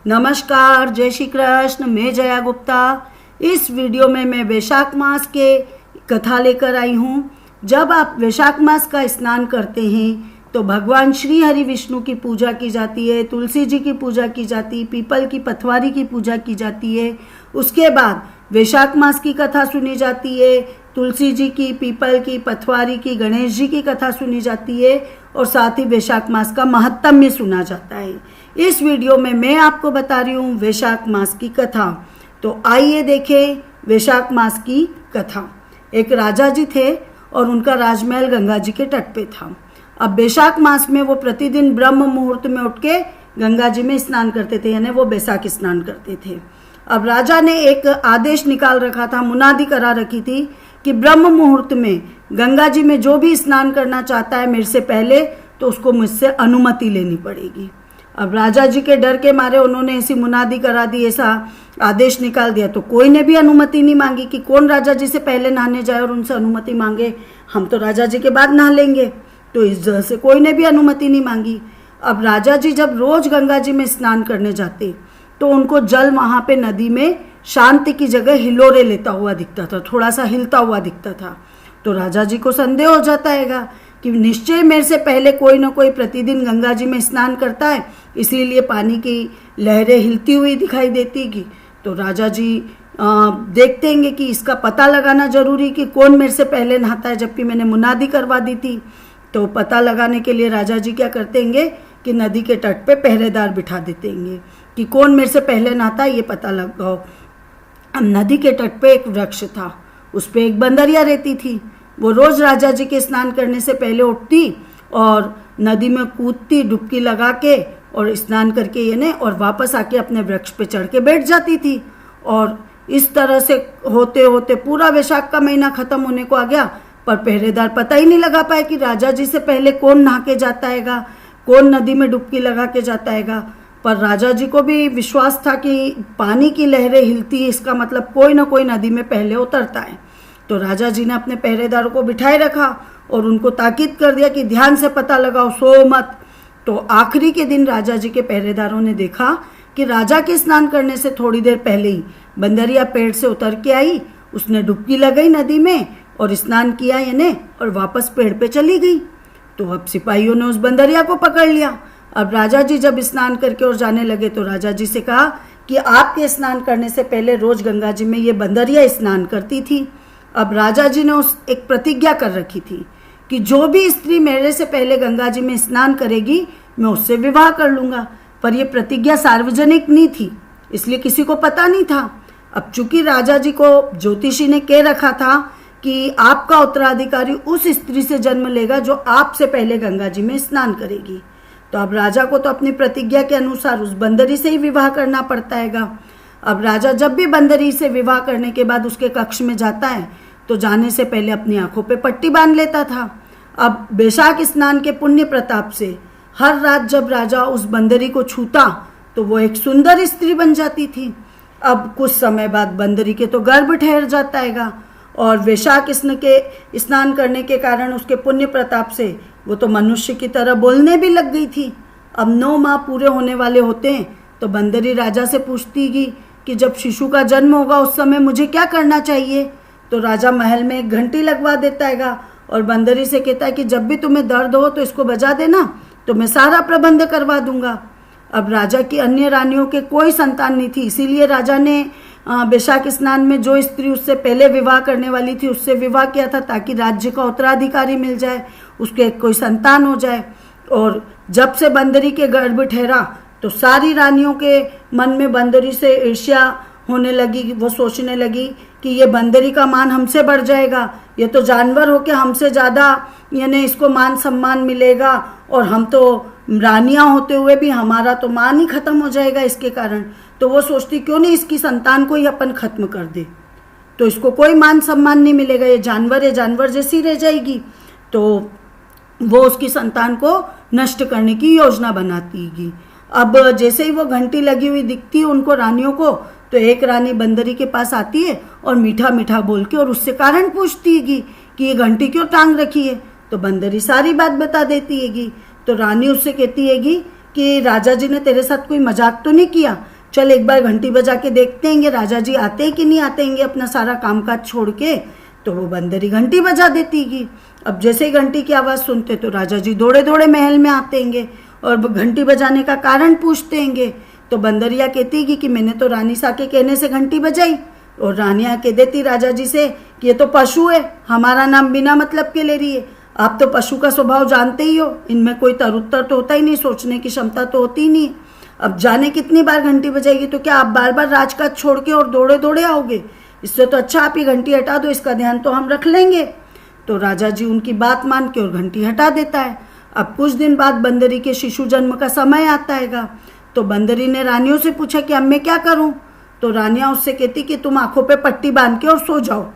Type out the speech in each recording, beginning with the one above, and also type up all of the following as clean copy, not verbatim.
नमस्कार, जय श्री कृष्ण। मैं जया गुप्ता। इस वीडियो में मैं वैशाख मास के कथा लेकर आई हूँ। जब आप वैशाख मास का स्नान करते हैं तो भगवान श्री हरि विष्णु की पूजा की जाती है, तुलसी जी की पूजा की जाती है, पीपल की पथवारी की पूजा की जाती है। उसके बाद वैशाख मास की कथा सुनी जाती है, तुलसी जी की, पीपल की, पथवारी की, गणेश जी की कथा सुनी जाती है और साथ ही वैशाख मास का महात्म्य सुना जाता है। इस वीडियो में मैं आपको बता रही हूँ वैशाख मास की कथा। तो आइए देखें वैशाख मास की कथा। एक राजा जी थे और उनका राजमहल गंगा जी के तट पे था। अब वैशाख मास में वो प्रतिदिन ब्रह्म मुहूर्त में उठ के गंगा जी में स्नान करते थे, यानी वो वैशाख स्नान करते थे। अब राजा ने एक आदेश निकाल रखा था, मुनादी करा रखी थी कि ब्रह्म मुहूर्त में गंगा जी में जो भी स्नान करना चाहता है मेरे से पहले, तो उसको मुझसे अनुमति लेनी पड़ेगी। अब राजा जी के डर के मारे उन्होंने ऐसी मुनादी करा दी, ऐसा आदेश निकाल दिया, तो कोई ने भी अनुमति नहीं मांगी कि कौन राजा जी से पहले नहाने जाए और उनसे अनुमति मांगे। हम तो राजा जी के बाद नहा लेंगे। तो इस वजह से कोई ने भी अनुमति नहीं मांगी। अब राजा जी जब रोज गंगा जी में स्नान करने जाते तो उनको जल वहाँ पे नदी में शांति की जगह हिलोरे लेता हुआ दिखता था, थोड़ा सा हिलता हुआ दिखता था। तो राजा जी को संदेह हो जाता है कि निश्चय मेरे से पहले कोई ना कोई प्रतिदिन गंगा जी में स्नान करता है, इसीलिए पानी की लहरें हिलती हुई दिखाई देती कि। तो राजा जी देखते हैं कि इसका पता लगाना जरूरी कि कौन मेरे से पहले नहाता है, जबकि मैंने मुनादी करवा दी थी। तो पता लगाने के लिए राजा जी क्या करते हैं कि नदी के तट पे पहरेदार बिठा देते हैं कि कौन मेरे से पहले नहाता है, ये पता लगाओ। अब नदी के तट पे एक वृक्ष था, उस पे एक बंदरिया रहती थी। वो रोज राजा जी के स्नान करने से पहले उठती और नदी में कूदती, डुबकी लगा के और स्नान करके और वापस आके अपने वृक्ष पे चढ़ के बैठ जाती थी। और इस तरह से होते होते पूरा वैशाख का महीना खत्म होने को आ गया, पर पहरेदार पता ही नहीं लगा पाए कि राजा जी से पहले कौन नहा के जाता हैगा, कौन नदी में डुबकी लगा के जाता हैगा। पर राजा जी को भी विश्वास था कि पानी की लहरें हिलती है, इसका मतलब कोई ना कोई नदी में पहले उतरता है। तो राजा जी ने अपने पहरेदारों को बिठाए रखा और उनको ताकीद कर दिया कि ध्यान से पता लगाओ, सो मत। तो आखिरी के दिन राजा जी के पहरेदारों ने देखा कि राजा के स्नान करने से थोड़ी देर पहले ही बंदरिया पेड़ से उतर के आई, उसने डुबकी लगाई नदी में और स्नान किया और वापस पेड़ पे चली गई। तो अब सिपाहियों ने उस बंदरिया को पकड़ लिया। अब राजा जी जब स्नान करके और जाने लगे तो राजा जी से कहा कि आपके स्नान करने से पहले रोज गंगा जी में ये बंदरिया स्नान करती थी। अब राजा जी ने उस एक प्रतिज्ञा कर रखी थी कि जो भी स्त्री मेरे से पहले गंगा जी में स्नान करेगी मैं उससे विवाह कर लूंगा। पर यह प्रतिज्ञा सार्वजनिक नहीं थी, इसलिए किसी को पता नहीं था। अब चूंकि राजा जी को ज्योतिषी ने कह रखा था कि आपका उत्तराधिकारी उस स्त्री से जन्म लेगा जो आपसे पहले गंगा जी में स्नान करेगी। तो अब राजा को तो अपनी प्रतिज्ञा के अनुसार उस बंदरी से ही विवाह करना पड़ता हैगा। अब राजा जब भी बंदरी से विवाह करने के बाद उसके कक्ष में जाता है तो जाने से पहले अपनी आंखों पे पट्टी बांध लेता था। अब वैशाख स्नान के पुण्य प्रताप से हर रात जब राजा उस बंदरी को छूता तो वो एक सुंदर स्त्री बन जाती थी। अब कुछ समय बाद बंदरी के तो गर्भ ठहर जाता हैगा और वैशाख स्नान करने के कारण उसके पुण्य प्रताप से वो तो मनुष्य की तरह बोलने भी लग गई थी। अब 9 माह पूरे होने वाले होते हैं तो बंदरी राजा से पूछती कि जब शिशु का जन्म होगा उस समय मुझे क्या करना चाहिए। तो राजा महल में एक घंटी लगवा देता हैगा और बंदरी से कहता है कि जब भी तुम्हें दर्द हो तो इसको बजा देना, तो मैं सारा प्रबंध करवा दूंगा। अब राजा की अन्य रानियों के कोई संतान नहीं थी, इसीलिए राजा ने वैशाख स्नान में जो स्त्री उससे पहले विवाह करने वाली थी उससे विवाह किया था ताकि राज्य का उत्तराधिकारी मिल जाए, उसके कोई संतान हो जाए। और जब से बंदरी के गर्भ ठहरा तो सारी रानियों के मन में बंदरी से ईर्ष्या होने लगी। वो सोचने लगी कि ये बंदरी का मान हमसे बढ़ जाएगा, ये तो जानवर होके हमसे ज़्यादा इसको मान सम्मान मिलेगा और हम तो रानियां होते हुए भी हमारा तो मान ही खत्म हो जाएगा इसके कारण। तो वो सोचती क्यों नहीं इसकी संतान को ही अपन खत्म कर दे, तो इसको कोई मान सम्मान नहीं मिलेगा, ये जानवर जैसी रह जाएगी। तो वो उसकी संतान को नष्ट करने की योजना बनाती। अब जैसे ही वो घंटी लगी हुई दिखती है उनको रानियों को, तो एक रानी बंदरी के पास आती है और मीठा मीठा बोल के और उससे कारण पूछती है कि ये घंटी क्यों टांग रखी है। तो बंदरी सारी बात बता देती है। तो रानी उससे कहती है कि राजा जी ने तेरे साथ कोई मजाक तो नहीं किया, चल एक बार घंटी बजा के देखते हैं राजा जी आते हैं कि नहीं आते हैं अपना सारा कामकाज छोड़ के। तो वो बंदरी घंटी बजा देती गी। अब जैसे ही घंटी की आवाज़ सुनते तो राजा जी दौड़े दौड़े महल में आते हैं और घंटी बजाने का कारण पूछते हैं। तो बंदरिया कहती कि मैंने तो रानी सा के कहने से घंटी बजाई, और रानिया कह देती राजा जी से कि ये तो पशु है, हमारा नाम बिना मतलब के ले रही है। आप तो पशु का स्वभाव जानते ही हो, इनमें कोई तरुत्तर तो होता ही नहीं, सोचने की क्षमता तो होती ही नहीं। अब जाने कितनी बार घंटी बजाएगी, तो क्या आप बार बार राजकाज छोड़ के और दौड़े दौड़े आओगे? इससे तो अच्छा आप ये घंटी हटा दो, इसका ध्यान तो हम रख लेंगे। तो राजा जी उनकी बात मान के और घंटी हटा देता है। अब कुछ दिन बाद बंदरी के शिशु जन्म का समय आता है। तो बंदरी ने रानियों से पूछा कि अब मैं क्या करूं? तो रानियां उससे कहती कि तुम आंखों पे पट्टी बांध के और सो जाओ।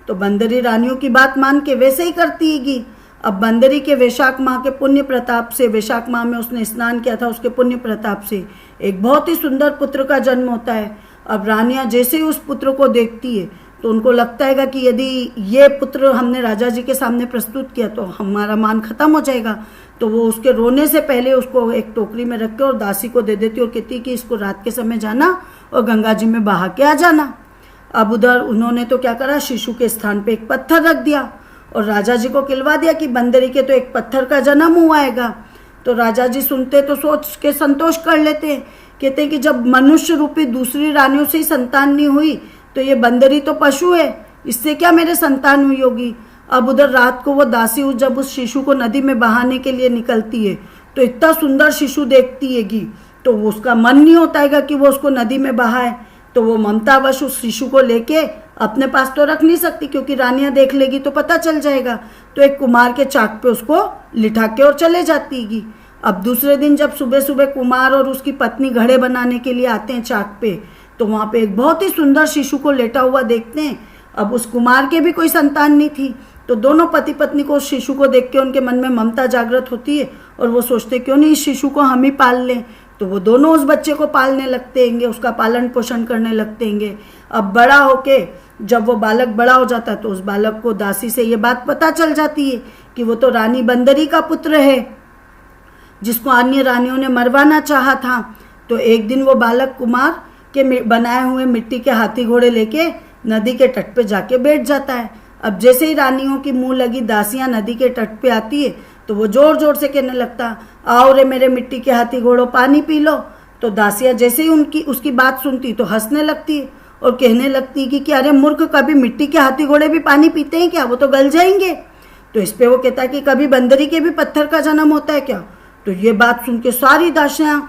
तो बंदरी रानियों की बात मान के वैसे ही करती हैगी। अब बंदरी के वैशाख माह के पुण्य प्रताप से, वैशाख माह में उसने स्नान किया था, उसके पुण्य प्रताप से एक बहुत ही सुंदर पुत्र का जन्म होता है। अब रानियां जैसे ही उस पुत्र को देखती है तो उनको लगता है कि यदि ये पुत्र हमने राजा जी के सामने प्रस्तुत किया तो हमारा मान खत्म हो जाएगा। तो वो उसके रोने से पहले उसको एक टोकरी में रख के और दासी को दे देती और कहती कि इसको रात के समय जाना और गंगा जी में बहा के आ जाना। अब उधर उन्होंने तो क्या करा, शिशु के स्थान पे एक पत्थर रख दिया और राजा जी को खिलवा दिया कि बंदरी के तो एक पत्थर का जन्म हुआ है। तो राजा जी सुनते तो सोच के संतोष कर लेते हैं, कहते हैं कि जब मनुष्य रूपी दूसरी रानियों से ही संतान नहीं हुई तो ये बंदरी तो पशु है, इससे क्या मेरे संतान हुई होगी। अब उधर रात को वो दासी जब उस शिशु को नदी में बहाने के लिए निकलती है तो इतना सुंदर शिशु देखती हैगी, तो उसका मन नहीं होता है कि वो उसको नदी में बहाए। तो वो ममतावश उस शिशु को लेके अपने पास तो रख नहीं सकती क्योंकि रानियां देख लेगी तो पता चल जाएगा। तो एक कुमार के चाक पे उसको लिटा के और चले जाती हैगी। अब दूसरे दिन जब सुबह सुबह कुमार और उसकी पत्नी घड़े बनाने के लिए आते हैं चाक पे, तो वहाँ पे एक बहुत ही सुंदर शिशु को लेटा हुआ देखते हैं। अब उस कुमार के भी कोई संतान नहीं थी, तो दोनों पति पत्नी को उस शिशु को देख के उनके मन में ममता जागृत होती है और वो सोचते क्यों नहीं इस शिशु को हम ही पाल लें। तो वो दोनों उस बच्चे को पालने लगते हैं, उसका पालन पोषण करने लगते हैं। अब बड़ा होके जब वो बालक बड़ा हो जाता है तो उस बालक को दासी से ये बात पता चल जाती है कि वो तो रानी बंदरी का पुत्र है जिसको अन्य रानियों ने मरवाना चाहा था। तो एक दिन वो बालक कुमार के बनाए हुए मिट्टी के हाथी घोड़े लेके नदी के तट पे जाके बैठ जाता है। अब जैसे ही रानियों की मुंह लगी दासियां नदी के तट पे आती है तो वो जोर जोर से कहने लगता, आओ रे मेरे मिट्टी के हाथी घोड़ों पानी पी लो। तो दासियां जैसे ही उसकी बात सुनती तो हंसने लगती है और कहने लगती कि अरे मूर्ख, कभी मिट्टी के हाथी घोड़े भी पानी पीते हैं क्या? वो तो गल जाएंगे। तो इस पे वो कहता है कि कभी बंदरी के भी पत्थर का जन्म होता है क्या? तो ये बात सुन के सारी दासियां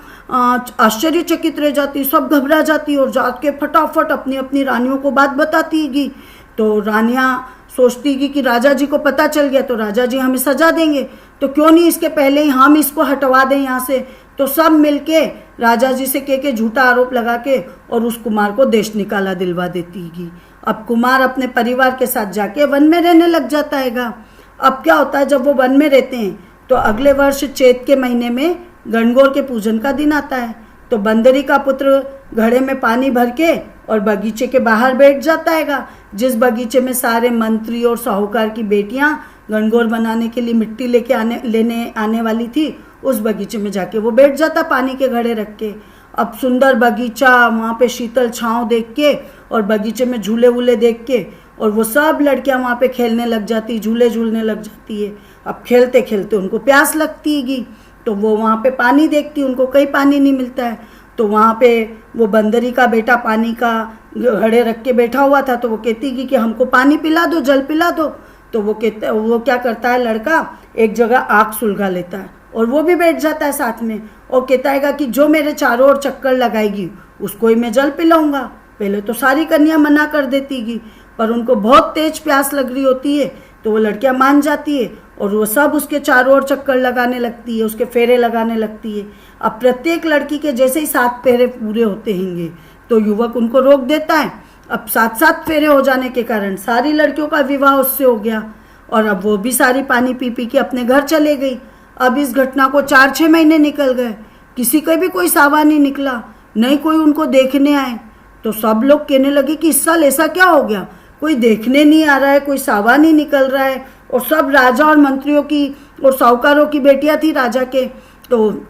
आश्चर्यचकित रह जाती, सब घबरा जाती और जाके फटाफट अपनी अपनी रानियों को बात बताती गी। तो रानियां सोचती कि राजा जी को पता चल गया तो राजा जी हमें सजा देंगे, तो क्यों नहीं इसके पहले ही हम इसको हटवा दें यहाँ से। तो सब मिलके राजा जी से कह के झूठा आरोप लगा के और उस कुमार को देश निकाला दिलवा देती गी। अब कुमार अपने परिवार के साथ जाके वन में रहने लग जाता है। अब क्या होता है, जब वो वन में रहते हैं तो अगले वर्ष चैत के महीने में गणगौर के पूजन का दिन आता है। तो बंदरी का पुत्र घड़े में पानी भर के और बगीचे के बाहर बैठ जाता है। जिस बगीचे में सारे मंत्री और साहूकार की बेटियां गणगौर बनाने के लिए मिट्टी लेने आने वाली थी, उस बगीचे में जाके वो बैठ जाता पानी के घड़े रख के। अब सुंदर बगीचा, वहाँ पे शीतल छाँव देख के और बगीचे में झूले वूले देख के और वो सब लड़कियां वहाँ पे खेलने लग जाती, झूले झूलने लग जाती है। अब खेलते खेलते उनको प्यास लगती हैगी, तो वो वहाँ पे पानी देखती, उनको कहीं पानी नहीं मिलता है। तो वहाँ पे वो बंदरी का बेटा पानी का घड़े रख के बैठा हुआ था, तो वो कहती कि हमको पानी पिला दो, जल पिला दो। तो वो क्या करता है, लड़का एक जगह आग सुलगा लेता है और वो भी बैठ जाता है साथ में और कहता है कि जो मेरे चारों ओर चक्कर लगाएगी उसको ही मैं जल पिलाऊंगा। पहले तो सारी कन्या मना कर देती, पर उनको बहुत तेज प्यास लग रही होती है तो वो लड़कियां मान जाती है और वो सब उसके चारों ओर चक्कर लगाने लगती है, उसके फेरे लगाने लगती है। अब प्रत्येक लड़की के जैसे ही 7 फेरे पूरे होते हैंगे तो युवक उनको रोक देता है। अब 7 फेरे हो जाने के कारण सारी लड़कियों का विवाह उससे हो गया और अब वो भी सारी पानी पी पी के अपने घर चले गई। अब इस घटना को 4-6 महीने निकल गए, किसी का भी कोई सावा नहीं निकला, नहीं कोई उनको देखने आए। तो सब लोग कहने लगे कि इस साल ऐसा क्या हो गया, कोई देखने नहीं आ रहा है, कोई सावा नहीं निकल रहा है। और सब राजा और मंत्रियों की और साहूकारों की बेटियां थी राजा के, तो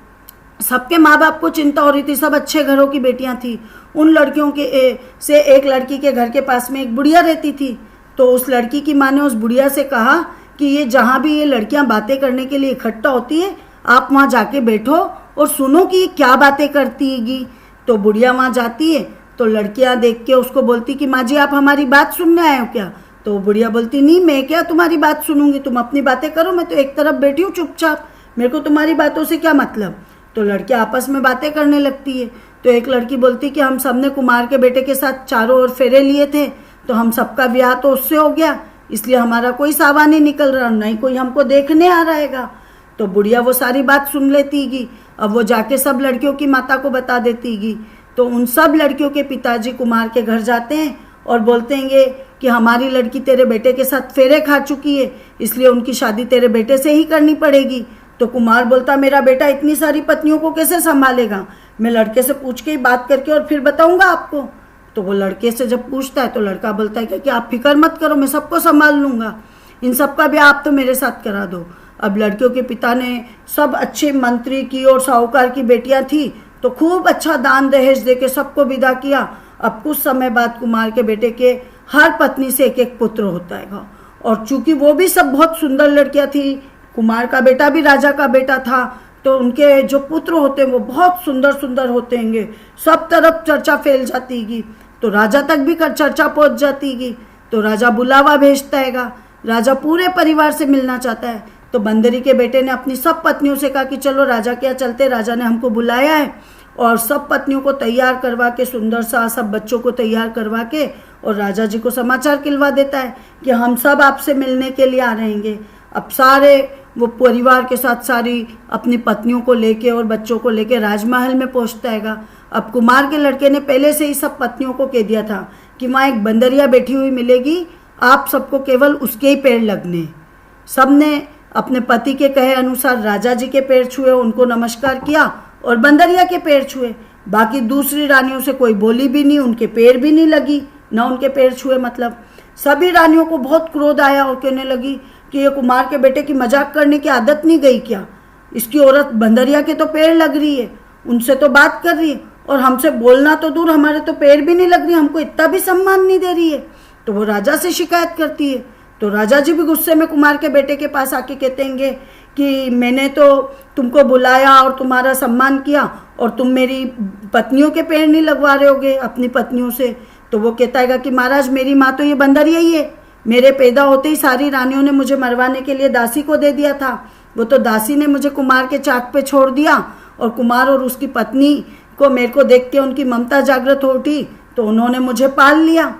सबके माँ बाप को चिंता हो रही थी, सब अच्छे घरों की बेटियां थी। उन लड़कियों के से एक लड़की के घर के पास में एक बुढ़िया रहती थी। तो उस लड़की की माँ ने उस बुढ़िया से कहा कि ये जहाँ भी ये लड़कियां बातें करने के लिए इकट्ठा होती है, आप वहाँ जाके बैठो और सुनो कि ये क्या बातें करती हैगी। तो बुढ़िया वहाँ जाती है तो लड़कियां देख के उसको बोलती कि माँ जी आप हमारी बात सुनने आए हो क्या। तो बुढ़िया बोलती नहीं, मैं क्या तुम्हारी बात सुनूंगी, तुम अपनी बातें करो, मैं तो एक तरफ बैठी हूँ चुपचाप, मेरे को तुम्हारी बातों से क्या मतलब। तो लड़कियां आपस में बातें करने लगती है। तो एक लड़की बोलती कि हम सब ने कुमार के बेटे के साथ चारों ओर फेरे लिए थे, तो हम सबका ब्याह तो उससे हो गया, इसलिए हमारा कोई सावा नहीं निकल रहा, नहीं कोई हमको देखने आ रहेगा। तो बुढ़िया वो सारी बात सुन लेतीगी। अब वो जाके सब लड़कियों की माता को बता देतीगी। तो उन सब लड़कियों के पिताजी कुमार के घर जाते हैं और बोलते हैं कि हमारी लड़की तेरे बेटे के साथ फेरे खा चुकी है, इसलिए उनकी शादी तेरे बेटे से ही करनी पड़ेगी। तो कुमार बोलता मेरा बेटा इतनी सारी पत्नियों को कैसे संभालेगा, मैं लड़के से पूछ के ही बात करके और फिर बताऊंगा आपको। तो वो लड़के से जब पूछता है तो लड़का बोलता है कि आप फिक्र मत करो, मैं सबको संभाल लूंगा, इन सबका ब्याह आप तो मेरे साथ करा दो। अब लड़कियों के पिता ने सब अच्छे मंत्री की और साहूकार की बेटियां थी तो खूब अच्छा दान दहेज देके सबको विदा किया। अब कुछ समय बाद कुमार के बेटे के हर पत्नी से एक एक पुत्र होता है, और चूंकि वो भी सब बहुत सुंदर लड़कियां थी, कुमार का बेटा भी राजा का बेटा था, तो उनके जो पुत्र होते हैं वो बहुत सुंदर सुंदर होते हैं। सब तरफ चर्चा फैल जाती, तो राजा तक भी चर्चा पहुंच जाती। तो राजा बुलावा भेजता है, राजा पूरे परिवार से मिलना चाहता है। तो बंदरी के बेटे ने अपनी सब पत्नियों से कहा कि चलो राजा के यहाँ चलते, राजा ने हमको बुलाया है। और सब पत्नियों को तैयार करवा के, सुंदर सा सब बच्चों को तैयार करवा के, और राजा जी को समाचार खिलवा देता है कि हम सब आपसे मिलने के लिए आ रहेंगे। अब सारे वो परिवार के साथ सारी अपनी पत्नियों को लेके और बच्चों को लेके राजमहल में पहुंचता है। अब कुमार के लड़के ने पहले से ही सब पत्नियों को कह दिया था कि वहाँ एक बंदरिया बैठी हुई मिलेगी, आप सबको केवल उसके ही पैर लगने। सब ने अपने पति के कहे अनुसार राजा जी के पैर छुए, उनको नमस्कार किया और बंदरिया के पैर छुए। बाकी दूसरी रानियों से कोई बोली भी नहीं, उनके पैर भी नहीं लगी, ना उनके पैर छुए। मतलब सभी रानियों को बहुत क्रोध आया और कहने लगी कि ये कुमार के बेटे की मजाक करने की आदत नहीं गई क्या, इसकी औरत बंदरिया के तो पैर लग रही है, उनसे तो बात कर रही है, और हमसे बोलना तो दूर हमारे तो पैर भी नहीं लग रही, हमको इतना भी सम्मान नहीं दे रही है। तो वो राजा से शिकायत करती है। तो राजा जी भी गुस्से में कुमार के बेटे के पास आके कहते हैं कि मैंने तो तुमको बुलाया और तुम्हारा सम्मान किया, और तुम मेरी पत्नियों के पैर नहीं लगवा रहे होगे अपनी पत्नियों से। तो वो कहता है कि महाराज मेरी माँ तो ये बंदरिया ही है, मेरे पैदा होते ही सारी रानियों ने मुझे मरवाने के लिए दासी को दे दिया था, वो तो दासी ने मुझे कुमार के चाक पे छोड़ दिया, और कुमार और उसकी पत्नी को मेरे को देख के उनकी ममता जागृत हो उठी, तो उन्होंने मुझे पाल लिया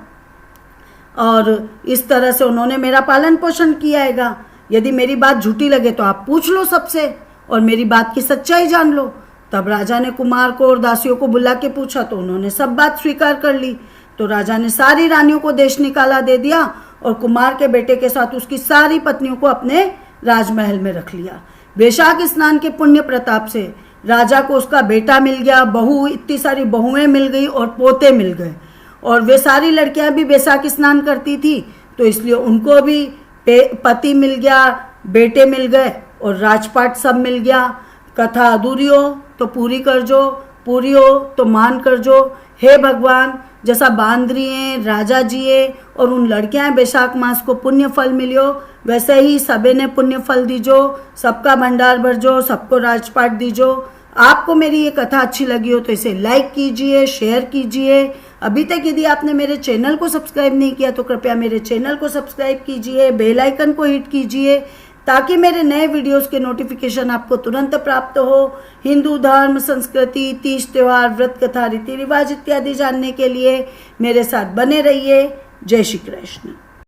और इस तरह से उन्होंने मेरा पालन पोषण किया है। यदि मेरी बात झूठी लगे तो आप पूछ लो सबसे और मेरी बात की सच्चाई जान लो। तब राजा ने कुमार को और दासियों को बुला के पूछा तो उन्होंने सब बात स्वीकार कर ली। तो राजा ने सारी रानियों को देश निकाला दे दिया और कुमार के बेटे के साथ उसकी सारी पत्नियों को अपने राजमहल में रख लिया। वैशाख स्नान के पुण्य प्रताप से राजा को उसका बेटा मिल गया, बहू, इतनी सारी बहुएं मिल गई और पोते मिल गए, और वे सारी लड़कियां भी वैशाख स्नान करती थी, तो इसलिए उनको भी पति मिल गया, बेटे मिल गए और राजपाट सब मिल गया। कथा अधूरी हो तो पूरी कर जो, पूरी हो तो मान कर जो। हे भगवान, जैसा बांदरी हैं, राजा जी है और उन लड़कियां वैशाख मास को पुण्य फल मिलियो, वैसे ही सबे ने पुण्य फल दीजो, सबका भंडार भरजो, सबको राजपाट दीजो। आपको मेरी ये कथा अच्छी लगी हो तो इसे लाइक कीजिए, शेयर कीजिए। अभी तक यदि आपने मेरे चैनल को सब्सक्राइब नहीं किया तो कृपया मेरे चैनल को सब्सक्राइब कीजिए, बेल आइकन को हिट कीजिए ताकि मेरे नए वीडियोस के नोटिफिकेशन आपको तुरंत प्राप्त हो। हिंदू धर्म, संस्कृति, तीज त्योहार, व्रत कथा, रीति रिवाज इत्यादि जानने के लिए मेरे साथ बने रहिए। जय श्री कृष्ण।